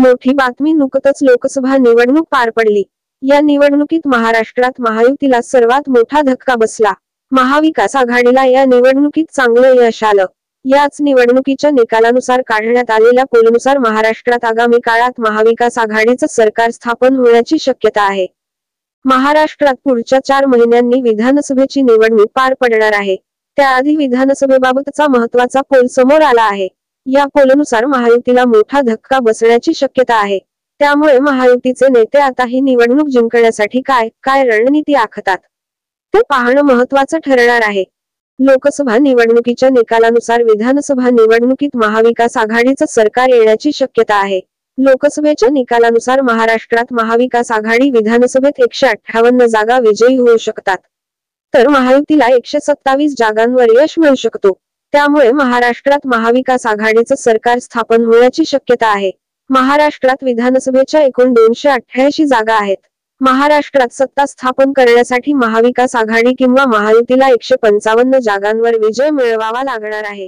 मोठी बातमी, नुकतच लोकसभा निवडणूक पार पडली। या निवडणुकीत महाराष्ट्रात महायुतीला सर्वात मोठा धक्का बसला। महाविकास आघाडीला या निवडणुकीत चांगलं यश आलं। याच निवडणुकीच्या निकालानुसार काढण्यात आलेल्या पोलनुसार महाराष्ट्रात आगामी काळात महाविकास आघाडीचं सरकार स्थापन होण्याची शक्यता आहे। महाराष्ट्रात पुढच्या 4 महिन्यांनी विधानसभेची निवडणूक पार पडणार आहे। त्याआधी विधानसभेबाबतचा महत्त्वाचा पोल समोर आला आहे। या पोलनुसार महायुतीला मोठा धक्का बसण्याची शक्यता आहे। त्यामुळे महायुतीचे नेते आता ही निवडणूक जिंकण्यासाठी काय रणनीती आखतात ते पाहणं महत्त्वाचं ठरणार आहे। लोकसभा निवडणुकीच्या निकालानुसार विधानसभा निवडणुकीत महाविकास आघाडीचं सरकार येण्याची शक्यता आहे। लोकसभेच्या निकालानुसार महाराष्ट्रात महाविकास आघाडी विधानसभेत 158 जागा विजयी होऊ शकतात, तर महायुतीला 127 जागांवर यश मिळू शकतो। त्यामुळे महाराष्ट्रात महाविकास आघाडीचं सरकार स्थापन होण्याची शक्यता आहे। महाराष्ट्रात विधानसभेच्या एकूण 288 जागा आहेत। महाराष्ट्रात सत्ता स्थापन करण्यासाठी महाविकास आघाडी किंवा महायुतीला 155 जागांवर विजय मिळवावा लागणार आहे।